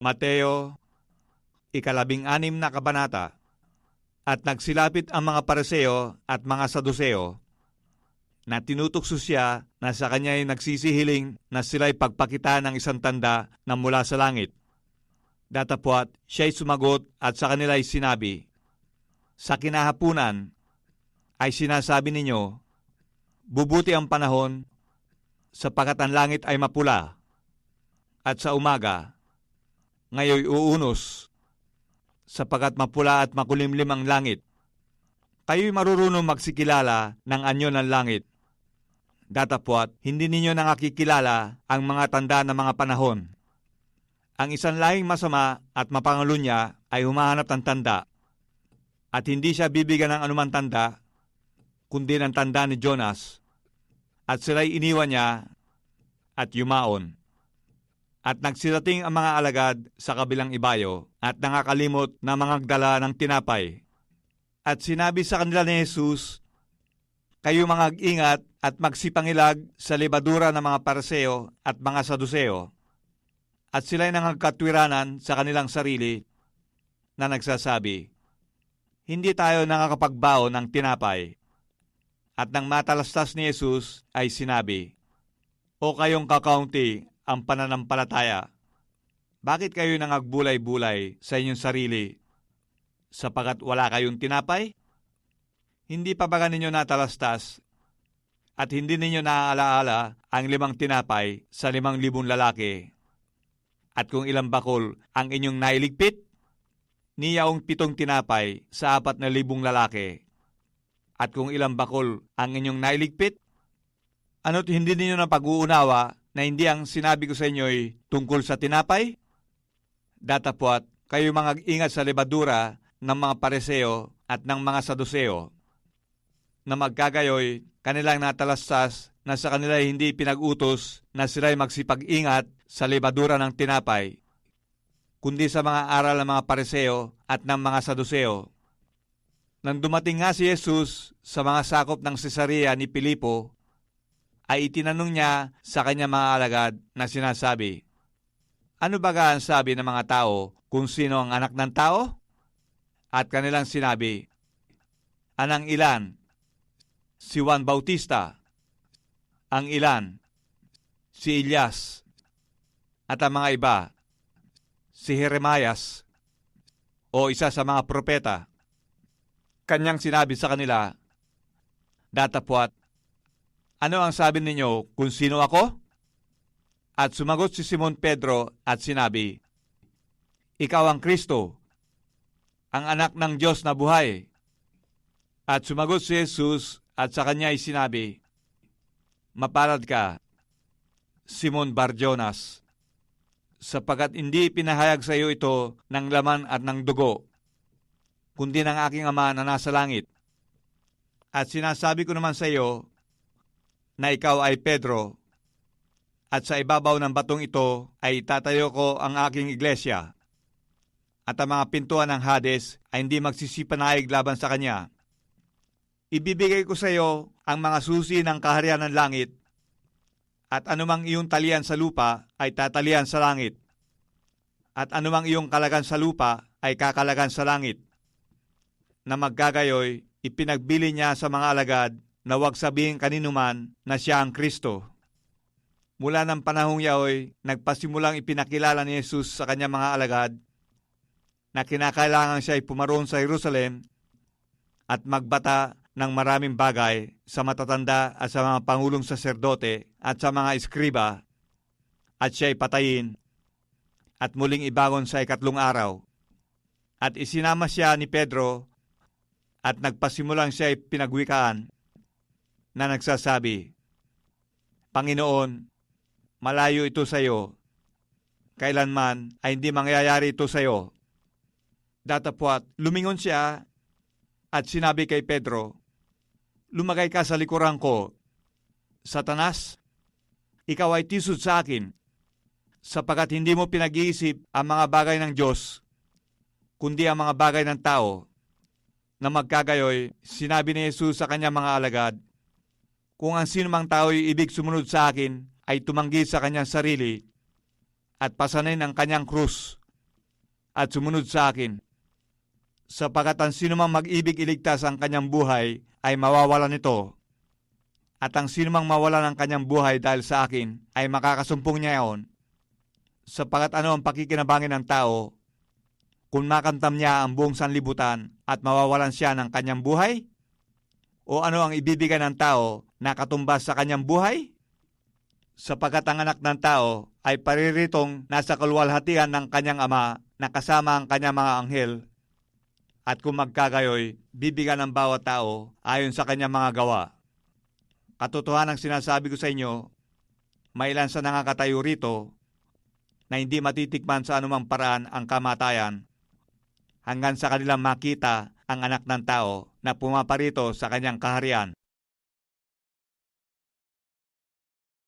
Mateo, 16 na kabanata. At nagsilapit ang mga Pariseo at mga Saduseo na tinutokso siya na sa kanya ay nagsisihiling na sila'y pagpakita ng isang tanda na mula sa langit. Datapwat, siya'y sumagot at sa kanila ay sinabi, sa kinahapunan ay sinasabi ninyo, bubuti ang panahon sapagkat ang langit ay mapula, at sa umaga, ngayoy uunos, sapagkat mapula at makulimlim ang langit. Kayo'y marurunong magsikilala ng anyo ng langit. Datapwat, hindi ninyo nangakikilala ang mga tanda ng mga panahon. Ang isang lahing masama at mapangalo niya ay humahanap ng tanda, at hindi siya bibigyan ng anumang tanda, kundi ng tanda ni Jonas, at sila'y iniwan niya at yumaon. At nagsidating ang mga alagad sa kabilang ibayo at nakakalimot na mga gdala ng tinapay. At sinabi sa kanila ni Jesus, kayo mga ingat at magsipangilag sa lebadura ng mga Pariseo at mga Saduseo. At sila'y nangagkatwiranan sa kanilang sarili na nagsasabi, hindi tayo nakakapagbaon ng tinapay. At nang matalastas ni Jesus ay sinabi, o kayong kakaunti ang pananampalataya, bakit kayo nangagbulay-bulay sa inyong sarili, sapagat wala kayong tinapay? Hindi pa ba ninyo natalastas at hindi ninyo naaalaala ang 5 tinapay sa 5,000 lalaki? At kung ilang bakol ang inyong nailigpit? Niyaong 7 tinapay sa 4,000 lalaki. At kung ilang bakol ang inyong nailigpit? Ano't hindi ninyo na pag-uunawa na hindi ang sinabi ko sa inyo'y tungkol sa tinapay? Datapwat, kayo mga ingat sa lebadura ng mga Pariseo at ng mga Saduseo, na magkagayoy kanilang natalastas na sa kanila hindi pinag-utos na sila'y magsipag-ingat sa lebadura ng tinapay, kundi sa mga aral ng mga Pariseo at ng mga Saduseo. Nang dumating nga si Jesus sa mga sakop ng Cesarea ni Filipo, ay itinanong niya sa kanya mga alagad na sinasabi, ano ba ang sabi ng mga tao kung sino ang anak ng tao? At kanilang sinabi, anang ilan? Si Juan Bautista. Ang ilan? Si Elias. At ang mga iba, si Jeremias o isa sa mga propeta. Kanyang sinabi sa kanila, datapwat, ano ang sabi ninyo kung sino ako? At sumagot si Simon Pedro at sinabi, ikaw ang Kristo, ang anak ng Diyos na buhay. At sumagot si Jesus at sa kanya ay sinabi, mapalad ka, Simon Bar-Jonas, sapagkat hindi pinahayag sa iyo ito ng laman at ng dugo, kundi ng aking Ama na nasa langit. At sinasabi ko naman sa iyo na ikaw ay Pedro, at sa ibabaw ng batong ito ay itatayo ko ang aking iglesia, at ang mga pintuan ng Hades ay hindi magsisipanayag laban sa kanya. Ibibigay ko sa iyo ang mga susi ng kaharian ng langit, at anumang iyong talian sa lupa ay tatalian sa langit, at anumang iyong kalagan sa lupa ay kakalagan sa langit. Na magkagayoy, ipinagbili niya sa mga alagad na huwag sabihin kaninuman na siya ang Kristo. Mula ng panahong yaoy, nagpasimulang ipinakilala ni Jesus sa kanyang mga alagad na kinakailangan siya ay pumaroon sa Jerusalem at magbata ng maraming bagay sa matatanda at sa mga pangulong saserdote at sa mga eskriba, at siya ay patayin at muling ibangon sa 3 araw. At isinama siya ni Pedro at nagpasimulang siya ay pinagwikaan na nagsasabi, Panginoon, malayo ito sa iyo. Kailanman ay hindi mangyayari ito sa iyo. Datapwat, lumingon siya at sinabi kay Pedro, lumagay ka sa likuran ko. Satanas, ikaw ay tisod sa akin, sapagkat hindi mo pinag-iisip ang mga bagay ng Diyos, kundi ang mga bagay ng tao. Na magkagayoy, sinabi ni Jesus sa kanyang mga alagad, kung ang sinumang tao'y ibig sumunod sa akin, ay tumanggi sa kanyang sarili at pasanin ang kanyang krus at sumunod sa akin. Sapagat ang sinumang mag-ibig iligtas ang kanyang buhay ay mawawalan nito. At ang sinumang mawalan ng kanyang buhay dahil sa akin ay makakasumpong niya yon. Sapagat ano ang pakikinabangin ng tao kung makamtam niya ang buong sanlibutan at mawawalan siya ng kanyang buhay? O ano ang ibibigay ng tao na katumbas sa kanyang buhay? Sapagat ang anak ng tao ay pariritong nasa kaluwalhatian ng kanyang ama na kasama ang kanyang mga anghel. At kung magkagayoy, bibigyan ng bawat tao ayon sa kanyang mga gawa. Katotohanan ang sinasabi ko sa inyo, may ilan sa nangakatayo rito na hindi matitikman sa anumang paraan ang kamatayan hanggang sa kanilang makita ang anak ng tao na pumaparito sa kanyang kaharian.